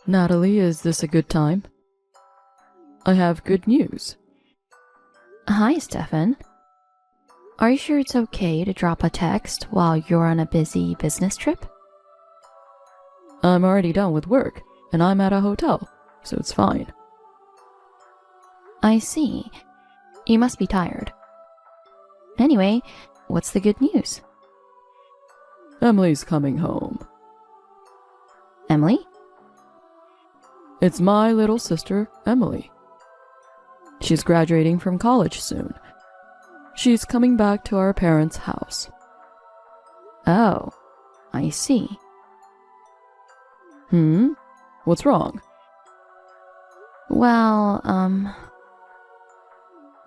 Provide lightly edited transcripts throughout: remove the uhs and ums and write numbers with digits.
Natalie, is this a good time? I have good news. Hi, Stefan. Are you sure it's okay to drop a text while you're on a busy business trip? I'm already done with work, and I'm at a hotel, so it's fine. I see. You must be tired. Anyway, what's the good news? Emily's coming home. Emily? It's my little sister, Emily. She's graduating from college soon. She's coming back to our parents' house. Oh, I see. What's wrong? Well,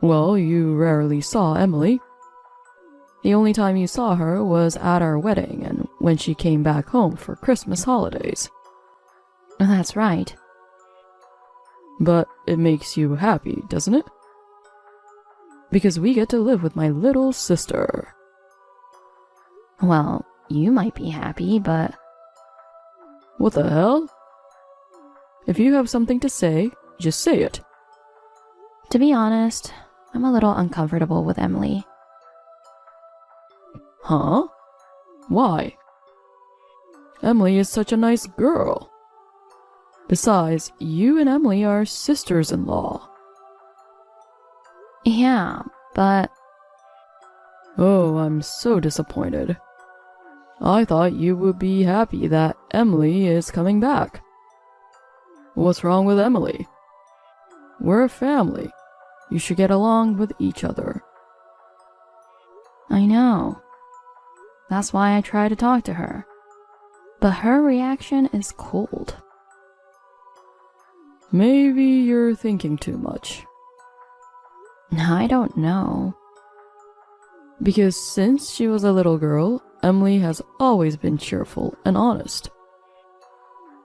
Well, you rarely saw Emily. The only time you saw her was at our wedding and when she came back home for Christmas holidays. that's right. But it makes you happy, doesn't it? Because we get to live with my little sister. Well, you might be happy, but... What the hell? If you have something to say, just say it. To be honest, I'm a little uncomfortable with Emily. Huh? Why? Emily is such a nice girl. Besides, you and Emily are sisters-in-law. Yeah, but... Oh, I'm so disappointed. I thought you would be happy that Emily is coming back. What's wrong with Emily? We're a family. You should get along with each other. I know. That's why I try to talk to her. But her reaction is cold. Maybe you're thinking too much. I don't know. Because since she was a little girl, Emily has always been cheerful and honest.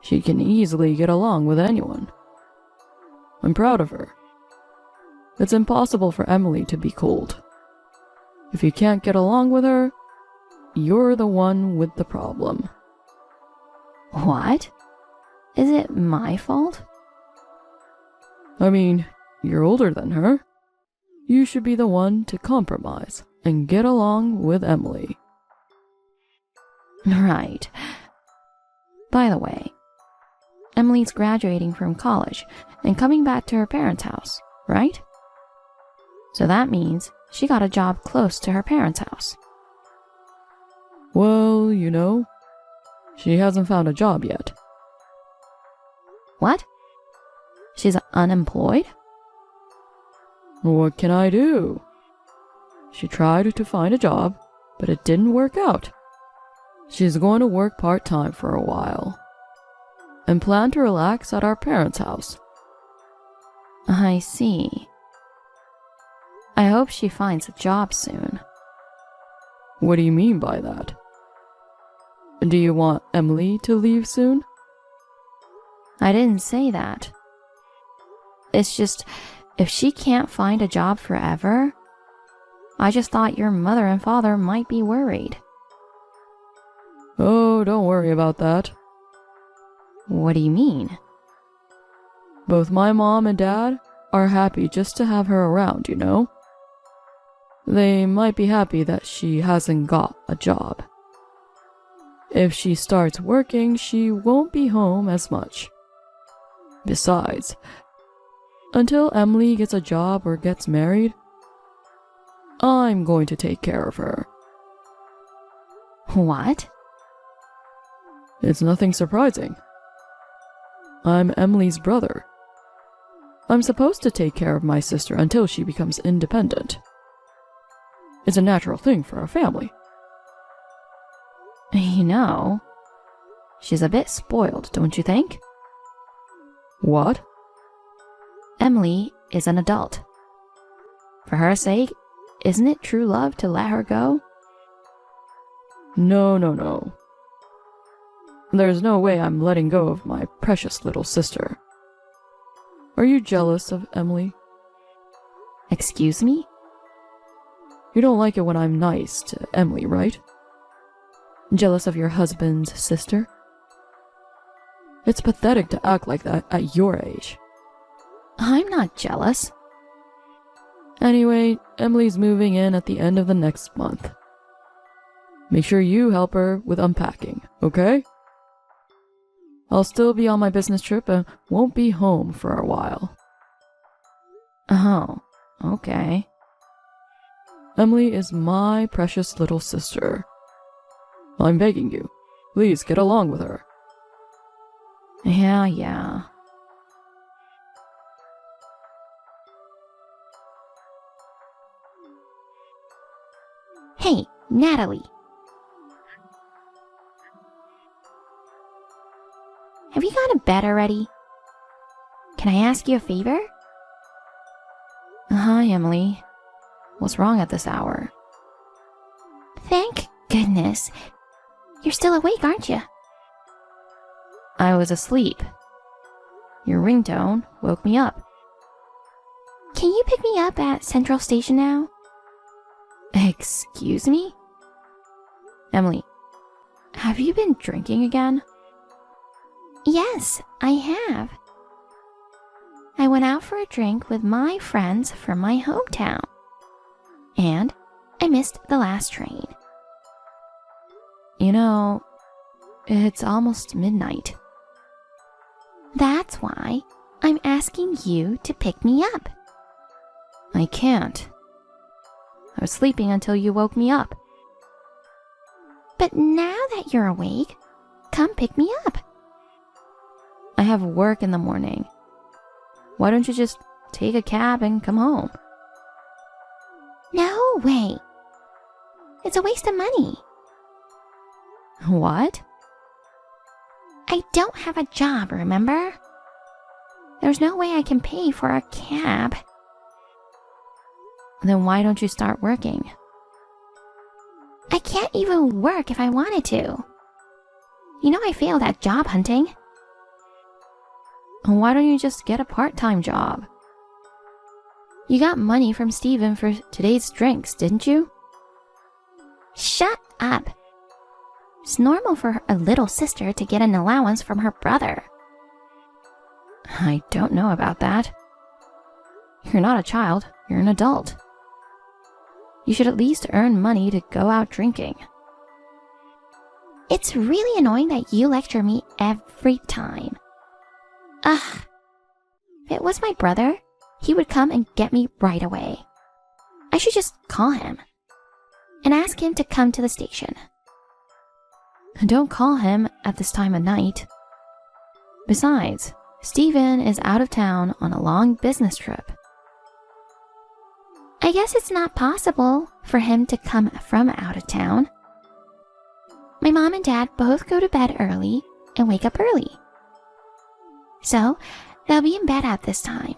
She can easily get along with anyone. I'm proud of her. It's impossible for Emily to be cold. If you can't get along with her, you're the one with the problem. What? Is it my fault? I mean, you're older than her. You should be the one to compromise and get along with Emily. Right. By the way, Emily's graduating from college and coming back to her parents' house, right? So that means she got a job close to her parents' house. Well, you know, she hasn't found a job yet. What? She's unemployed? What can I do? She tried to find a job, but it didn't work out. She's going to work part-time for a while and plan to relax at our parents' house. I see. I hope she finds a job soon. What do you mean by that? Do you want Emily to leave soon? I didn't say that. It's just, if she can't find a job forever, I just thought your mother and father might be worried. Oh, don't worry about that. What do you mean? Both my mom and dad are happy just to have her around, you know? They might be happy that she hasn't got a job. If she starts working, she won't be home as much. Besides, until Emily gets a job or gets married, I'm going to take care of her. What? It's nothing surprising. I'm Emily's brother. I'm supposed to take care of my sister until she becomes independent. It's a natural thing for a family. You know, she's a bit spoiled, don't you think? What? Emily is an adult. For her sake, isn't it true love to let her go? No. There's no way I'm letting go of my precious little sister. Are you jealous of Emily? Excuse me? You don't like it when I'm nice to Emily, right? Jealous of your husband's sister? It's pathetic to act like that at your age. I'm not jealous. Anyway, Emily's moving in at the end of the next month. Make sure you help her with unpacking, okay? I'll still be on my business trip and won't be home for a while. Oh, okay. Emily is my precious little sister. I'm begging you, please get along with her. Yeah. Hey, Natalie. Have you gone to bed already? Can I ask you a favor? Hi, Emily. What's wrong at this hour? Thank goodness. You're still awake, aren't you? I was asleep. Your ringtone woke me up. Can you pick me up at Central Station now? Excuse me? Emily, have you been drinking again? Yes, I have. I went out for a drink with my friends from my hometown. And I missed the last train. You know, it's almost midnight. That's why I'm asking you to pick me up. I can't. I was sleeping until you woke me up. But now that you're awake, come pick me up. I have work in the morning. Why don't you just take a cab and come home? No way. It's a waste of money. What? I don't have a job, remember? There's no way I can pay for a cab. Then why don't you start working? I can't even work if I wanted to. You know I failed at job hunting. Why don't you just get a part-time job? You got money from Steven for today's drinks, didn't you? Shut up. It's normal for a little sister to get an allowance from her brother. I don't know about that. You're not a child, you're an adult. You should at least earn money to go out drinking. It's really annoying that you lecture me every time. Ugh. If it was my brother, he would come and get me right away. I should just call him and ask him to come to the station. Don't call him at this time of night. Besides, Steven is out of town on a long business trip. I guess it's not possible for him to come from out of town. My mom and dad both go to bed early and wake up early. So, they'll be in bed at this time.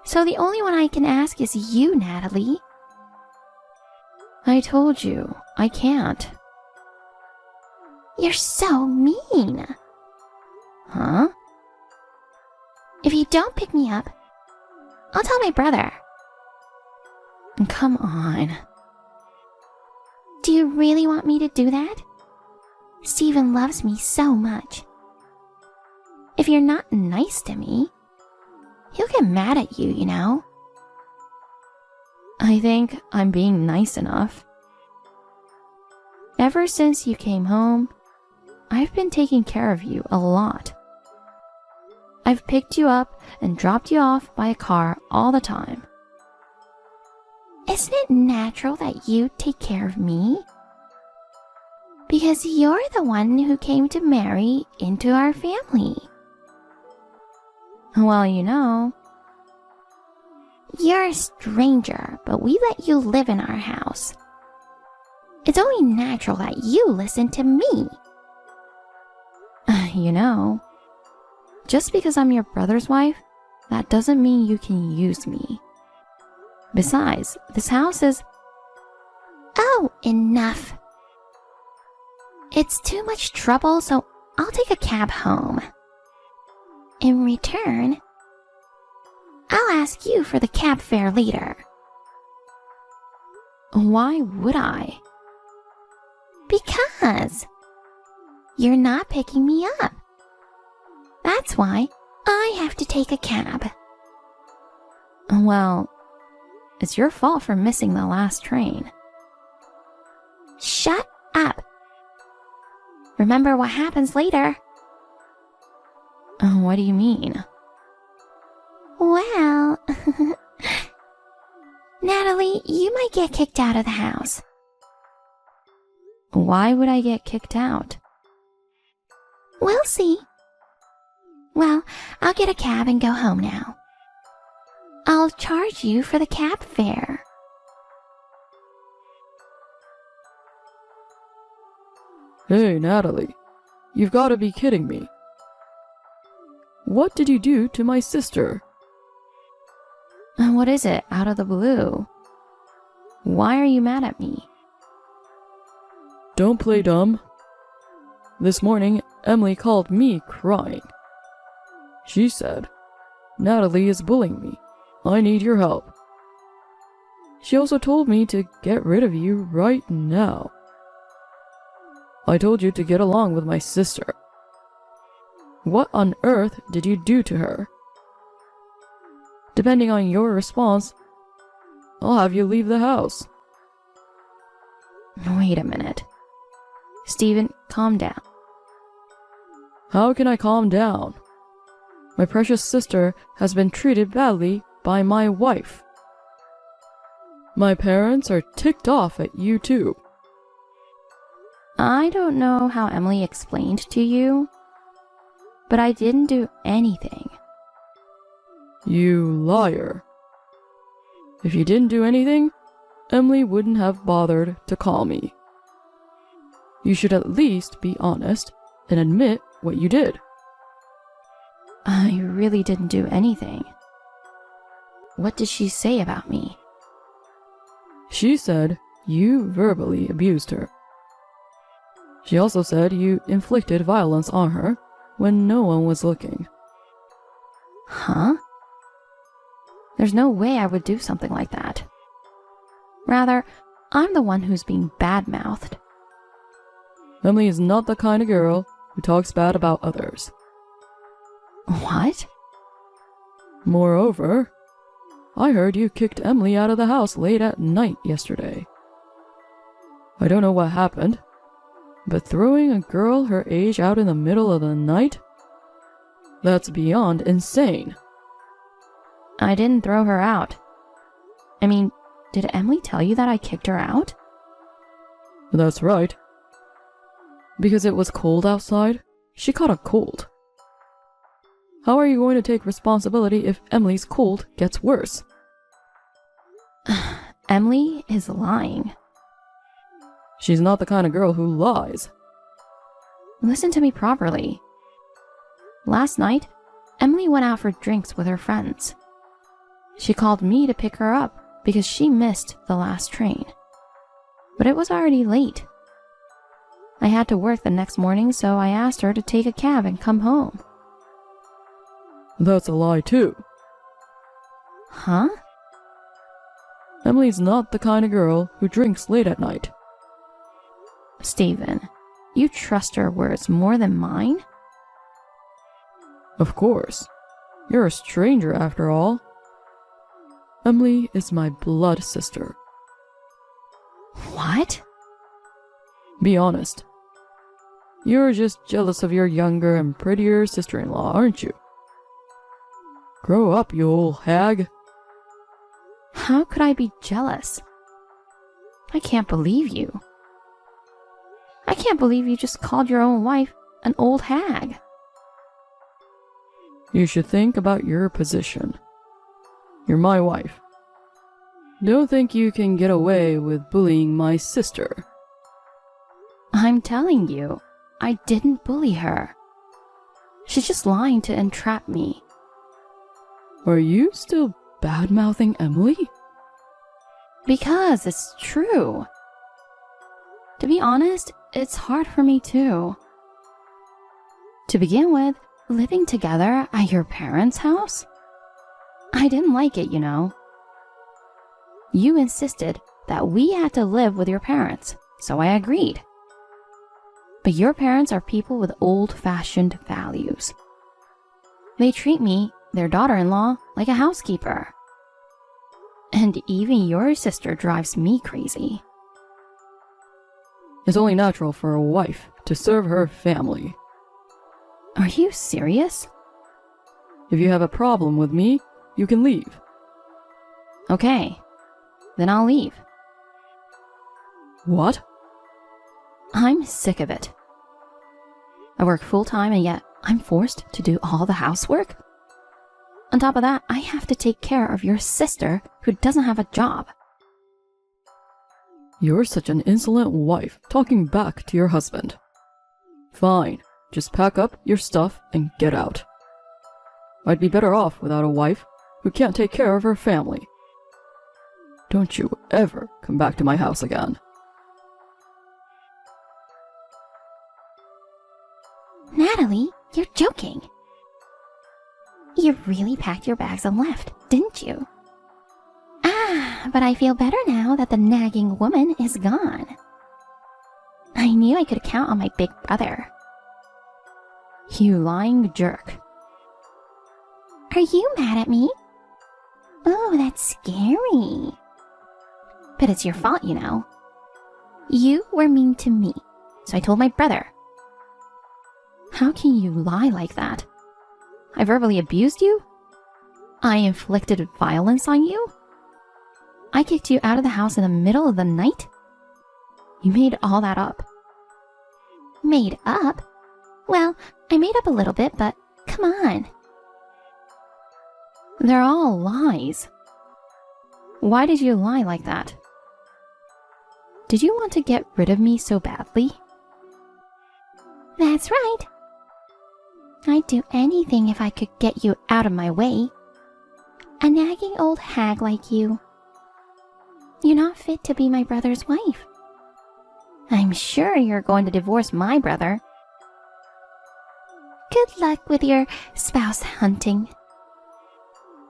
So the only one I can ask is you, Natalie. I told you, I can't. You're so mean. Huh? If you don't pick me up, I'll tell my brother. Come on. Do you really want me to do that? Steven loves me so much. If you're not nice to me, he'll get mad at you, you know? I think I'm being nice enough. Ever since you came home, I've been taking care of you a lot. I've picked you up and dropped you off by a car all the time. Isn't it natural that you take care of me? Because you're the one who came to marry into our family. Well, you know. You're a stranger, but we let you live in our house. It's only natural that you listen to me. You know, just because I'm your brother's wife, that doesn't mean you can use me. Besides, this house is... Oh, enough. It's too much trouble, so I'll take a cab home. In return, I'll ask you for the cab fare later. Why would I? Because you're not picking me up. That's why I have to take a cab. Well, it's your fault for missing the last train. Shut up. Remember what happens later. What do you mean? Well, Natalie, you might get kicked out of the house. Why would I get kicked out? We'll see. Well, I'll get a cab and go home now. I'll charge you for the cab fare. Hey, Natalie, you've got to be kidding me. What did you do to my sister? What is it, out of the blue? Why are you mad at me? Don't play dumb. This morning, Emily called me crying. She said, Natalie is bullying me. I need your help. She also told me to get rid of you right now. I told you to get along with my sister. What on earth did you do to her? Depending on your response, I'll have you leave the house. Wait a minute. Steven, calm down. How can I calm down? My precious sister has been treated badly by my wife. My parents are ticked off at you too. I don't know how Emily explained to you, but I didn't do anything. You liar. If you didn't do anything, Emily wouldn't have bothered to call me. You should at least be honest and admit what you did. I really didn't do anything. What did she say about me? She said you verbally abused her. She also said you inflicted violence on her when no one was looking. Huh? There's no way I would do something like that. Rather, I'm the one who's being bad-mouthed. Emily is not the kind of girl who talks bad about others. What? Moreover, I heard you kicked Emily out of the house late at night yesterday. I don't know what happened, but throwing a girl her age out in the middle of the night? That's beyond insane. I didn't throw her out. I mean, did Emily tell you that I kicked her out? That's right. Because it was cold outside, she caught a cold. How are you going to take responsibility if Emily's cold gets worse? Emily is lying. She's not the kind of girl who lies. Listen to me properly. Last night, Emily went out for drinks with her friends. She called me to pick her up because she missed the last train. But it was already late. I had to work the next morning, so I asked her to take a cab and come home. That's a lie too. Huh? Emily's not the kind of girl who drinks late at night. Steven, you trust her words more than mine? Of course. You're a stranger after all. Emily is my blood sister. What? Be honest. You're just jealous of your younger and prettier sister-in-law, aren't you? Grow up, you old hag. How could I be jealous? I can't believe you. I can't believe you just called your own wife an old hag. You should think about your position. You're my wife. Don't think you can get away with bullying my sister. I'm telling you, I didn't bully her. She's just lying to entrap me. Are you still bad-mouthing Emily? Because it's true. To be honest, it's hard for me too. To begin with, living together at your parents' house? I didn't like it, you know. You insisted that we had to live with your parents, so I agreed. But your parents are people with old-fashioned values. They treat me, their daughter-in-law, like a housekeeper. And even your sister drives me crazy. It's only natural for a wife to serve her family. Are you serious? If you have a problem with me, you can leave. Okay, then I'll leave. What? I'm sick of it. I work full-time and yet I'm forced to do all the housework? On top of that, I have to take care of your sister who doesn't have a job. You're such an insolent wife talking back to your husband. Fine, just pack up your stuff and get out. I'd be better off without a wife who can't take care of her family. Don't you ever come back to my house again. Natalie, you're joking. You really packed your bags and left, didn't you? Ah, but I feel better now that the nagging woman is gone. I knew I could count on my big brother. You lying jerk. Are you mad at me? Oh, that's scary. But it's your fault, you know. You were mean to me, so I told my brother. How can you lie like that? I verbally abused you? I inflicted violence on you? I kicked you out of the house in the middle of the night? You made all that up. Made up? Well, I made up a little bit, but come on. They're all lies. Why did you lie like that? Did you want to get rid of me so badly? That's right. I'd do anything if I could get you out of my way. A nagging old hag like you. You're not fit to be my brother's wife. I'm sure you're going to divorce my brother. Good luck with your spouse hunting.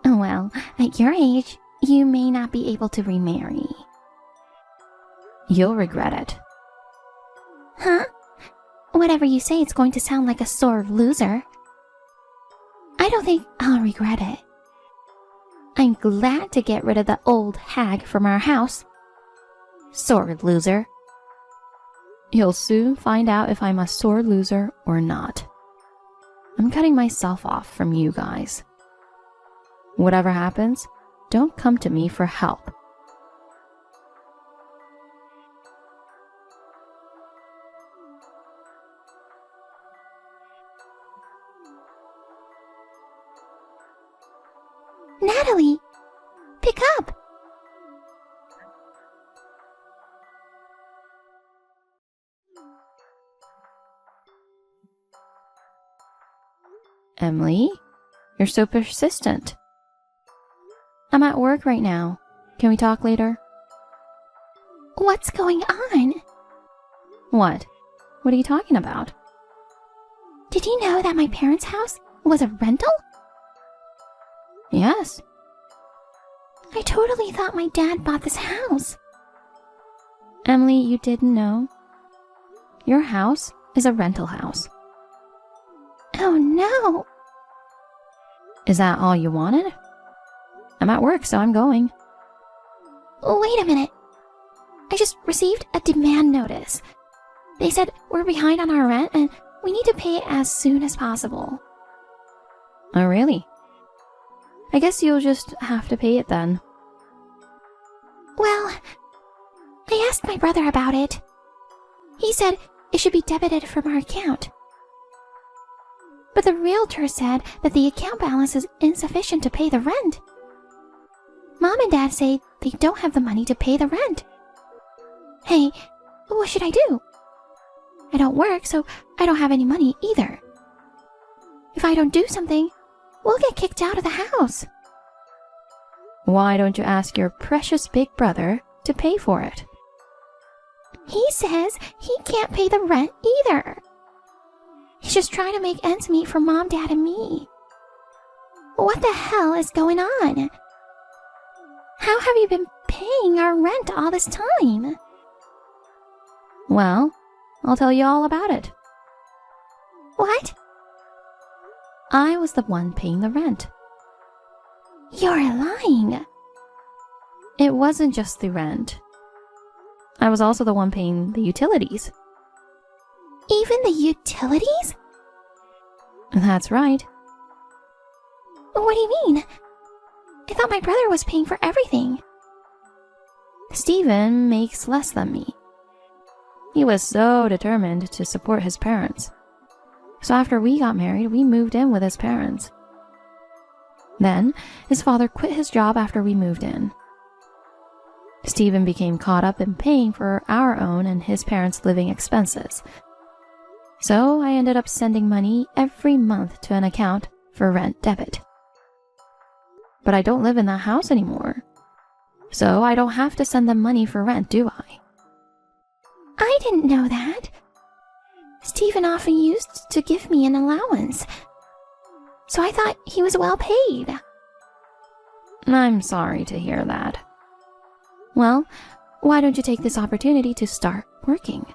Well, at your age, you may not be able to remarry. You'll regret it. Huh? Whatever you say, it's going to sound like a sore loser. I don't think I'll regret it. I'm glad to get rid of the old hag from our house. Sore loser. You'll soon find out if I'm a sore loser or not. I'm cutting myself off from you guys. Whatever happens, don't come to me for help. Natalie, pick up! Emily, you're so persistent. I'm at work right now. Can we talk later? What's going on? What? What are you talking about? Did you know that my parents' house was a rental? Yes. I totally thought my dad bought this house. Emily, you didn't know? Your house is a rental house. Oh no! Is that all you wanted? I'm at work, so I'm going. Wait a minute. I just received a demand notice. They said we're behind on our rent and we need to pay it as soon as possible. Oh, really? I guess you'll just have to pay it then. Well, I asked my brother about it. He said it should be debited from our account. But the realtor said that the account balance is insufficient to pay the rent. Mom and Dad say they don't have the money to pay the rent. Hey, what should I do? I don't work, so I don't have any money either. If I don't do something, we'll get kicked out of the house. Why don't you ask your precious big brother to pay for it? He says he can't pay the rent either. He's just trying to make ends meet for Mom, Dad, and me. What the hell is going on? How have you been paying our rent all this time? Well, I'll tell you all about it. What? I was the one paying the rent. You're lying. It wasn't just the rent. I was also the one paying the utilities. Even the utilities? That's right. What do you mean? I thought my brother was paying for everything. Steven makes less than me. He was so determined to support his parents. So after we got married, we moved in with his parents. Then, his father quit his job after we moved in. Steven became caught up in paying for our own and his parents' living expenses. So I ended up sending money every month to an account for rent debit. But I don't live in that house anymore. So I don't have to send them money for rent, do I? I didn't know that. Steven often used to give me an allowance. So I thought he was well paid. I'm sorry to hear that. Well, why don't you take this opportunity to start working?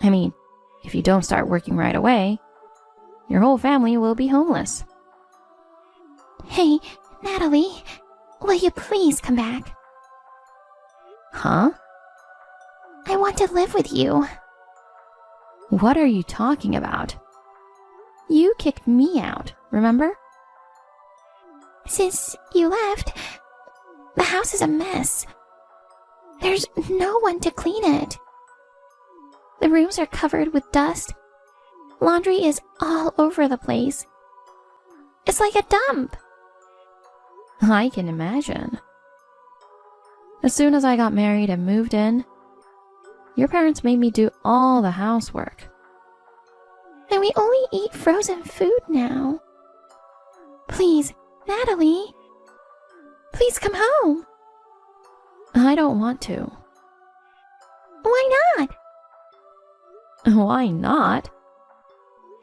I mean, if you don't start working right away, your whole family will be homeless. Hey, Natalie, will you please come back? Huh? I want to live with you. What are you talking about? You kicked me out, remember? Since you left, the house is a mess. There's no one to clean it. The rooms are covered with dust. Laundry is all over the place. It's like a dump. I can imagine. As soon as I got married and moved in, your parents made me do all the housework. And we only eat frozen food now. Please, Natalie. Please come home. I don't want to. Why not? Why not?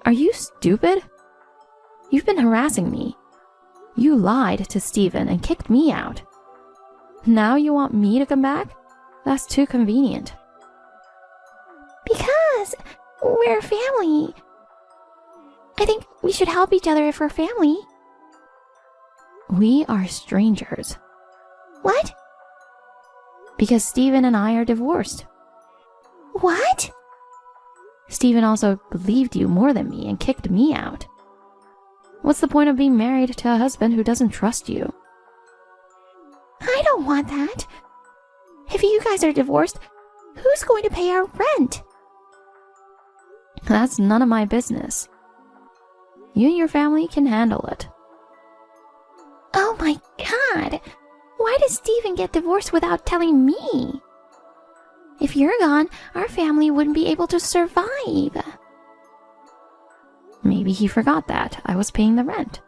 Are you stupid? You've been harassing me. You lied to Steven and kicked me out. Now you want me to come back? That's too convenient. Because we're a family. I think we should help each other if we're family. We are strangers. What? Because Steven and I are divorced. What? Steven also believed you more than me and kicked me out. What's the point of being married to a husband who doesn't trust you? I don't want that. If you guys are divorced, who's going to pay our rent? That's none of my business. You and your family can handle it. Oh my God! Why does Steven get divorced without telling me? If you're gone, our family wouldn't be able to survive. Maybe he forgot that I was paying the rent.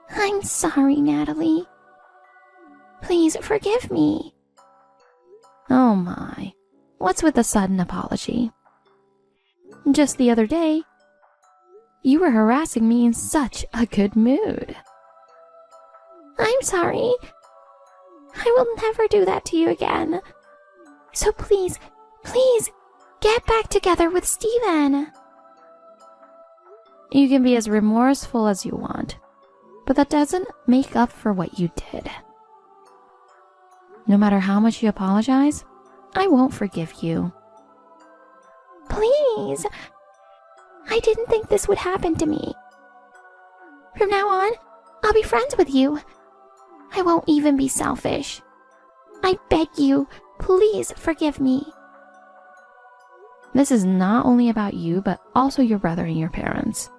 I'm sorry, Natalie. Please forgive me. Oh my, what's with the sudden apology? Just the other day, you were harassing me in such a good mood. I'm sorry. I will never do that to you again. So please, please, get back together with Steven. You can be as remorseful as you want, but that doesn't make up for what you did. No matter how much you apologize, I won't forgive you. Please! I didn't think this would happen to me. From now on, I'll be friends with you. I won't even be selfish. I beg you, please forgive me. This is not only about you, but also your brother and your parents.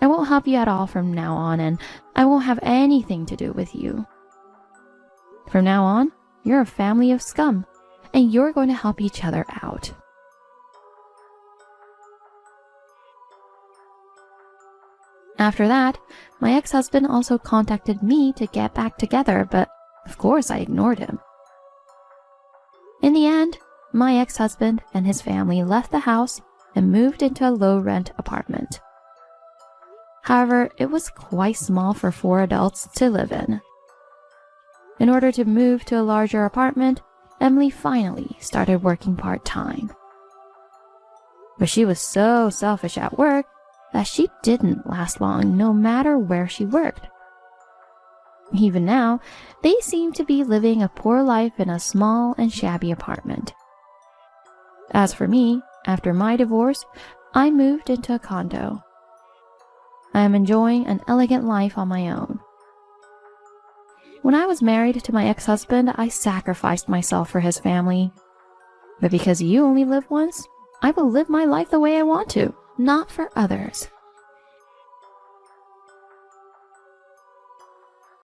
I won't help you at all from now on, and I won't have anything to do with you. From now on, you're a family of scum, and you're going to help each other out. After that, my ex-husband also contacted me to get back together, but of course I ignored him. In the end, my ex-husband and his family left the house and moved into a low-rent apartment. However, it was quite small for 4 adults to live in. In order to move to a larger apartment, Emily finally started working part-time. But she was so selfish at work that she didn't last long no matter where she worked. Even now, they seem to be living a poor life in a small and shabby apartment. As for me, after my divorce, I moved into a condo. I am enjoying an elegant life on my own. When I was married to my ex-husband, I sacrificed myself for his family. But because you only live once, I will live my life the way I want to, not for others.